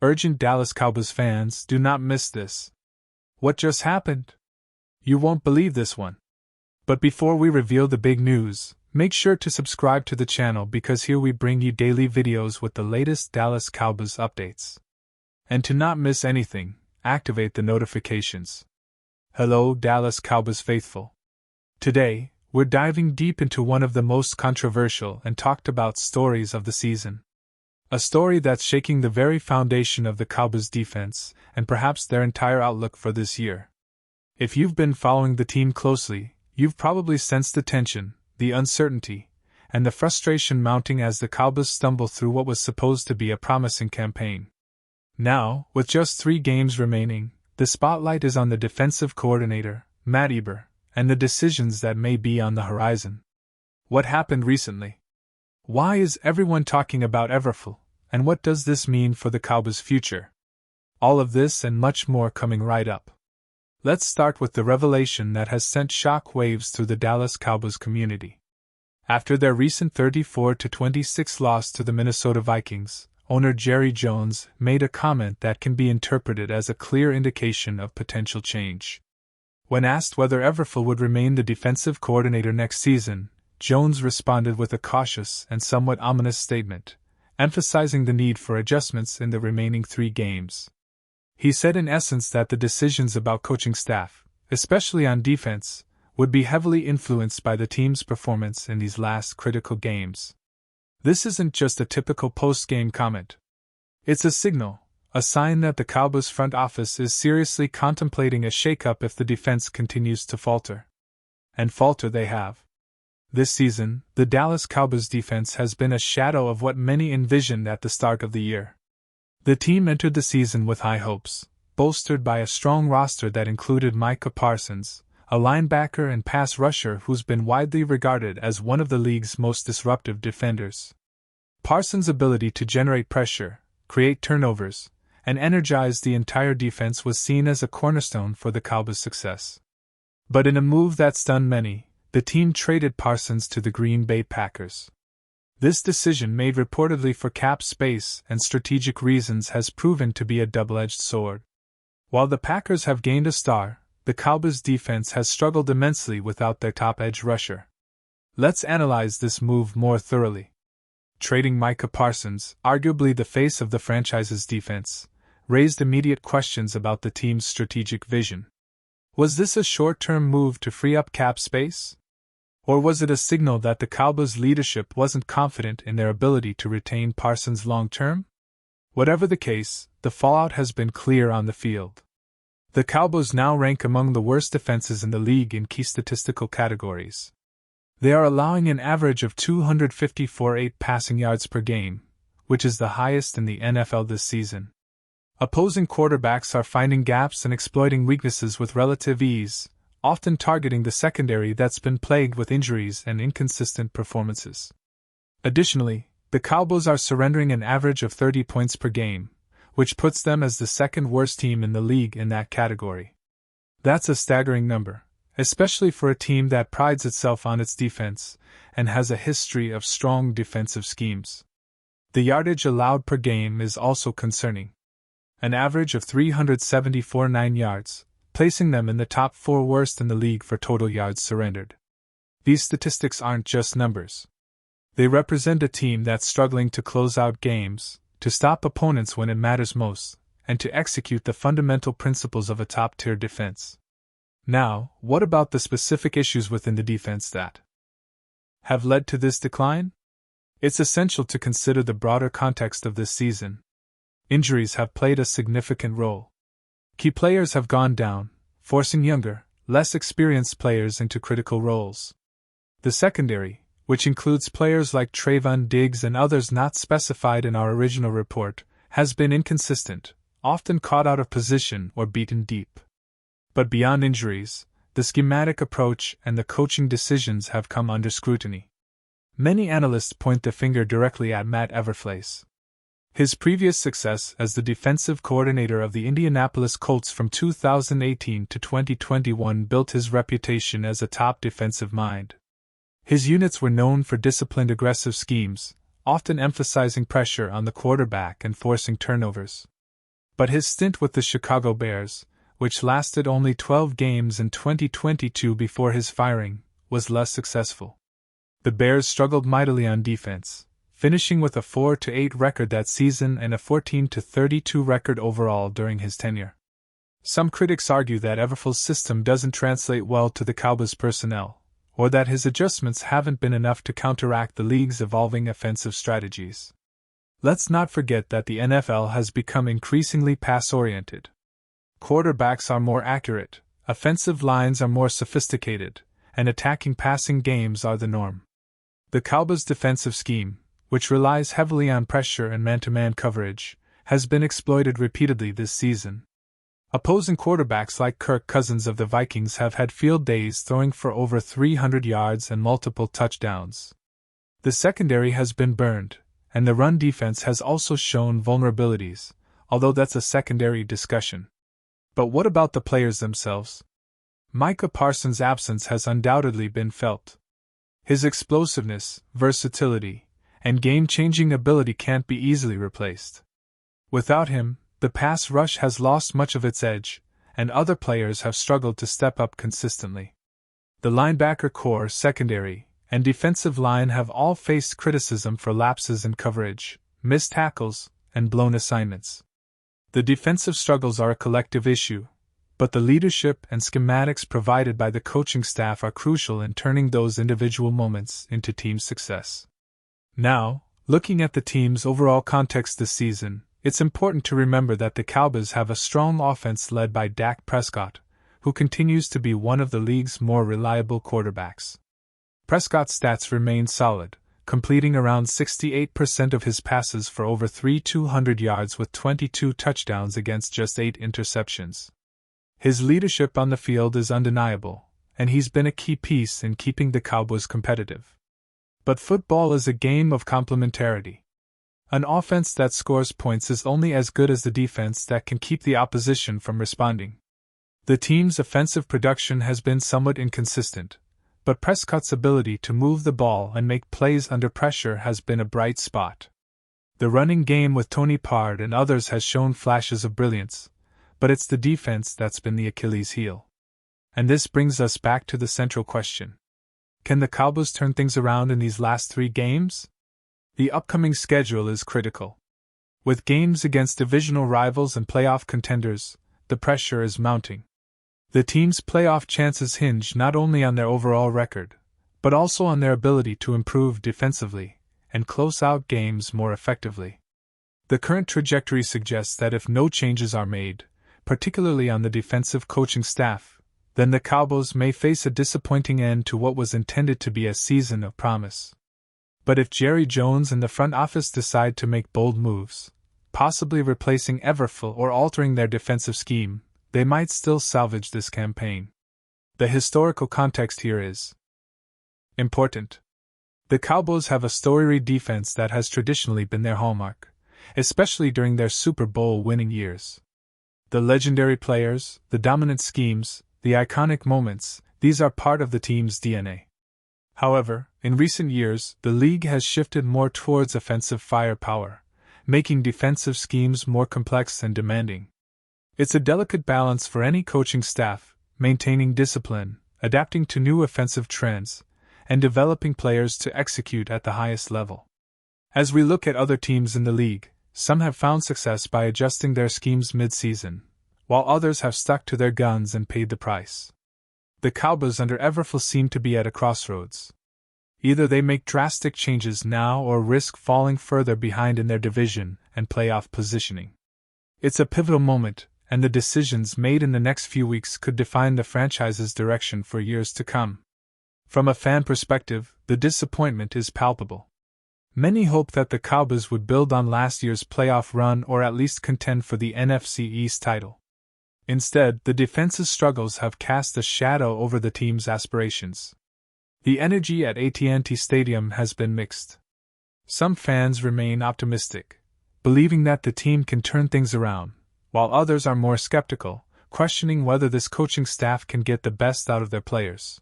Urgent Dallas Cowboys fans, do not miss this. What just happened? You won't believe this one. But before we reveal the big news, make sure to subscribe to the channel because here we bring you daily videos with the latest Dallas Cowboys updates. And to not miss anything, activate the notifications. Hello, Dallas Cowboys faithful. Today, we're diving deep into one of the most controversial and talked about stories of the season. A story that's shaking the very foundation of the Cowboys defense and perhaps their entire outlook for this year. If you've been following the team closely, you've probably sensed the tension, the uncertainty, and the frustration mounting as the Cowboys stumble through what was supposed to be a promising campaign. Now, with just 3 games remaining, the spotlight is on the defensive coordinator, Matt Eber, and the decisions that may be on the horizon. What happened recently? Why is everyone talking about Everful, and what does this mean for the Cowboys' future? All of this and much more coming right up. Let's start with the revelation that has sent shock waves through the Dallas Cowboys community. After their recent 34-26 loss to the Minnesota Vikings, owner Jerry Jones made a comment that can be interpreted as a clear indication of potential change. When asked whether Everful would remain the defensive coordinator next season, Jones responded with a cautious and somewhat ominous statement, emphasizing the need for adjustments in the remaining 3 games. He said in essence that the decisions about coaching staff, especially on defense, would be heavily influenced by the team's performance in these last critical games. This isn't just a typical post-game comment. It's a signal, a sign that the Cowboys front office is seriously contemplating a shakeup if the defense continues to falter. And falter they have. This season, the Dallas Cowboys defense has been a shadow of what many envisioned at the start of the year. The team entered the season with high hopes, bolstered by a strong roster that included Micah Parsons, a linebacker and pass rusher who's been widely regarded as one of the league's most disruptive defenders. Parsons' ability to generate pressure, create turnovers, and energize the entire defense was seen as a cornerstone for the Cowboys' success. But in a move that stunned many, the team traded Parsons to the Green Bay Packers. This decision, made reportedly for cap space and strategic reasons, has proven to be a double-edged sword. While the Packers have gained a star, the Cowboys' defense has struggled immensely without their top edge rusher. Let's analyze this move more thoroughly. Trading Micah Parsons, arguably the face of the franchise's defense, raised immediate questions about the team's strategic vision. Was this a short-term move to free up cap space? Or was it a signal that the Cowboys' leadership wasn't confident in their ability to retain Parsons long-term? Whatever the case, the fallout has been clear on the field. The Cowboys now rank among the worst defenses in the league in key statistical categories. They are allowing an average of 254.8 passing yards per game, which is the highest in the NFL this season. Opposing quarterbacks are finding gaps and exploiting weaknesses with relative ease, often targeting the secondary that's been plagued with injuries and inconsistent performances. Additionally, the Cowboys are surrendering an average of 30 points per game, which puts them as the second worst team in the league in that category. That's a staggering number, especially for a team that prides itself on its defense and has a history of strong defensive schemes. The yardage allowed per game is also concerning. An average of 374.9 yards, placing them in the top 4 worst in the league for total yards surrendered. These statistics aren't just numbers. They represent a team that's struggling to close out games, to stop opponents when it matters most, and to execute the fundamental principles of a top-tier defense. Now, what about the specific issues within the defense that have led to this decline? It's essential to consider the broader context of this season. Injuries have played a significant role. Key players have gone down, forcing younger, less experienced players into critical roles. The secondary, which includes players like Trayvon Diggs and others not specified in our original report, has been inconsistent, often caught out of position or beaten deep. But beyond injuries, the schematic approach and the coaching decisions have come under scrutiny. Many analysts point the finger directly at Matt Everflace. His previous success as the defensive coordinator of the Indianapolis Colts from 2018 to 2021 built his reputation as a top defensive mind. His units were known for disciplined aggressive schemes, often emphasizing pressure on the quarterback and forcing turnovers. But his stint with the Chicago Bears, which lasted only 12 games in 2022 before his firing, was less successful. The Bears struggled mightily on defense, finishing with a 4-8 record that season and a 14-32 record overall during his tenure. Some critics argue that Everflu's system doesn't translate well to the Cowboys personnel, or that his adjustments haven't been enough to counteract the league's evolving offensive strategies. Let's not forget that the NFL has become increasingly pass-oriented. Quarterbacks are more accurate, offensive lines are more sophisticated, and attacking passing games are the norm. The Cowboys' defensive scheme, which relies heavily on pressure and man-to-man coverage, has been exploited repeatedly this season. Opposing quarterbacks like Kirk Cousins of the Vikings have had field days throwing for over 300 yards and multiple touchdowns. The secondary has been burned, and the run defense has also shown vulnerabilities, although that's a secondary discussion. But what about the players themselves? Micah Parsons' absence has undoubtedly been felt. His explosiveness, versatility, and game-changing ability can't be easily replaced. Without him, the pass rush has lost much of its edge, and other players have struggled to step up consistently. The linebacker core, secondary, and defensive line have all faced criticism for lapses in coverage, missed tackles, and blown assignments. The defensive struggles are a collective issue, but the leadership and schematics provided by the coaching staff are crucial in turning those individual moments into team success. Now, looking at the team's overall context this season, it's important to remember that the Cowboys have a strong offense led by Dak Prescott, who continues to be one of the league's more reliable quarterbacks. Prescott's stats remain solid, completing around 68% of his passes for over 300 yards with 22 touchdowns against just 8 interceptions. His leadership on the field is undeniable, and he's been a key piece in keeping the Cowboys competitive. But football is a game of complementarity. An offense that scores points is only as good as the defense that can keep the opposition from responding. The team's offensive production has been somewhat inconsistent, but Prescott's ability to move the ball and make plays under pressure has been a bright spot. The running game with Tony Pollard and others has shown flashes of brilliance, but it's the defense that's been the Achilles heel. And this brings us back to the central question. Can the Cowboys turn things around in these last 3 games? The upcoming schedule is critical. With games against divisional rivals and playoff contenders, the pressure is mounting. The team's playoff chances hinge not only on their overall record, but also on their ability to improve defensively and close out games more effectively. The current trajectory suggests that if no changes are made, particularly on the defensive coaching staff, then the Cowboys may face a disappointing end to what was intended to be a season of promise. But if Jerry Jones and the front office decide to make bold moves, possibly replacing Everflu or altering their defensive scheme, they might still salvage this campaign. The historical context here is important. The Cowboys have a storied defense that has traditionally been their hallmark, especially during their Super Bowl winning years. The legendary players, the dominant schemes, the iconic moments, these are part of the team's DNA. However, in recent years, the league has shifted more towards offensive firepower, making defensive schemes more complex and demanding. It's a delicate balance for any coaching staff, maintaining discipline, adapting to new offensive trends, and developing players to execute at the highest level. As we look at other teams in the league, some have found success by adjusting their schemes mid-season, while others have stuck to their guns and paid the price. The Cowboys under Everflu seem to be at a crossroads. Either they make drastic changes now or risk falling further behind in their division and playoff positioning. It's a pivotal moment, and the decisions made in the next few weeks could define the franchise's direction for years to come. From a fan perspective, the disappointment is palpable. Many hoped that the Cowboys would build on last year's playoff run or at least contend for the NFC East title. Instead, the defense's struggles have cast a shadow over the team's aspirations. The energy at AT&T Stadium has been mixed. Some fans remain optimistic, believing that the team can turn things around, while others are more skeptical, questioning whether this coaching staff can get the best out of their players.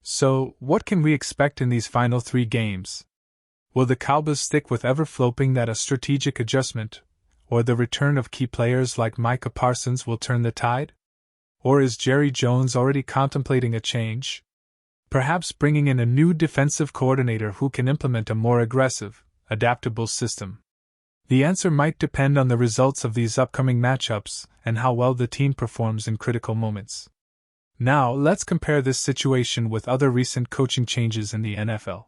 So, what can we expect in these final 3 games? Will the Cowboys stick with Everflu, hoping that a strategic adjustment, Or the return of key players like Micah Parsons will turn the tide? Or is Jerry Jones already contemplating a change? Perhaps bringing in a new defensive coordinator who can implement a more aggressive, adaptable system. The answer might depend on the results of these upcoming matchups and how well the team performs in critical moments. Now, let's compare this situation with other recent coaching changes in the NFL.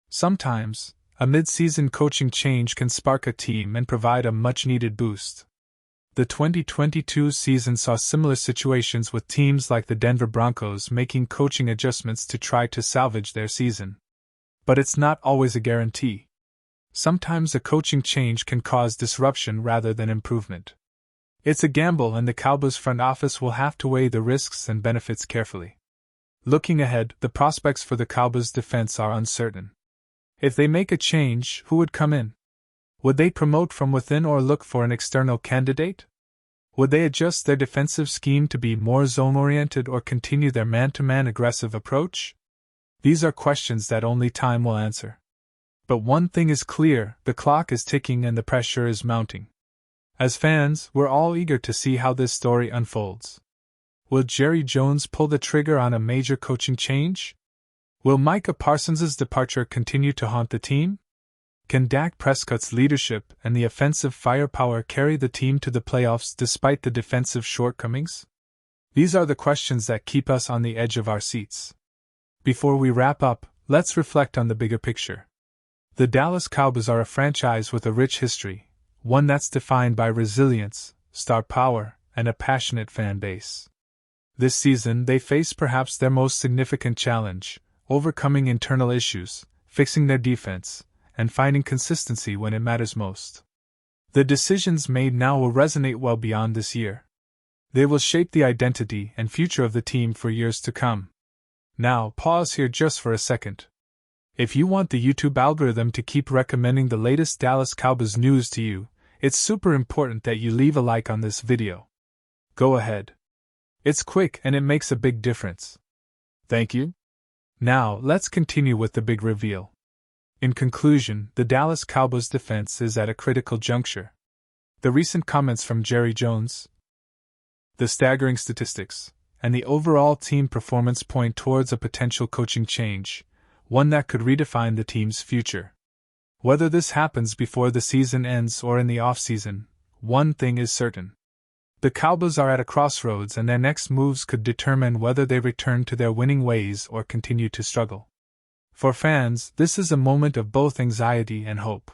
Sometimes, a mid-season coaching change can spark a team and provide a much-needed boost. The 2022 season saw similar situations with teams like the Denver Broncos making coaching adjustments to try to salvage their season. But it's not always a guarantee. Sometimes a coaching change can cause disruption rather than improvement. It's a gamble, and the Cowboys front office will have to weigh the risks and benefits carefully. Looking ahead, the prospects for the Cowboys defense are uncertain. If they make a change, who would come in? Would they promote from within or look for an external candidate? Would they adjust their defensive scheme to be more zone-oriented or continue their man-to-man aggressive approach? These are questions that only time will answer. But one thing is clear: the clock is ticking and the pressure is mounting. As fans, we're all eager to see how this story unfolds. Will Jerry Jones pull the trigger on a major coaching change? Will Micah Parsons' departure continue to haunt the team? Can Dak Prescott's leadership and the offensive firepower carry the team to the playoffs despite the defensive shortcomings? These are the questions that keep us on the edge of our seats. Before we wrap up, let's reflect on the bigger picture. The Dallas Cowboys are a franchise with a rich history, one that's defined by resilience, star power, and a passionate fan base. This season, they face perhaps their most significant challenge: overcoming internal issues, fixing their defense, and finding consistency when it matters most. The decisions made now will resonate well beyond this year. They will shape the identity and future of the team for years to come. Now, pause here just for a second. If you want the YouTube algorithm to keep recommending the latest Dallas Cowboys news to you, it's super important that you leave a like on this video. Go ahead. It's quick and it makes a big difference. Thank you. Now, let's continue with the big reveal. In conclusion, the Dallas Cowboys defense is at a critical juncture. The recent comments from Jerry Jones, the staggering statistics, and the overall team performance point towards a potential coaching change, one that could redefine the team's future. Whether this happens before the season ends or in the offseason, one thing is certain. The Cowboys are at a crossroads, and their next moves could determine whether they return to their winning ways or continue to struggle. For fans, this is a moment of both anxiety and hope.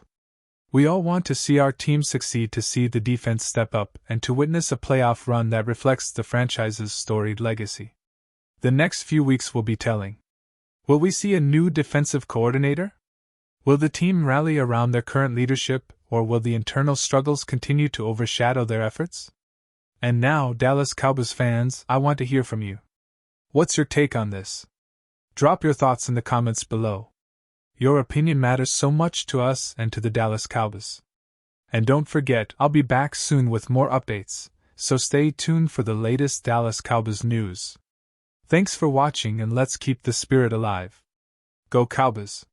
We all want to see our team succeed, to see the defense step up, and to witness a playoff run that reflects the franchise's storied legacy. The next few weeks will be telling. Will we see a new defensive coordinator? Will the team rally around their current leadership, or will the internal struggles continue to overshadow their efforts? And now, Dallas Cowboys fans, I want to hear from you. What's your take on this? Drop your thoughts in the comments below. Your opinion matters so much to us and to the Dallas Cowboys. And don't forget, I'll be back soon with more updates, so stay tuned for the latest Dallas Cowboys news. Thanks for watching, and let's keep the spirit alive. Go Cowboys!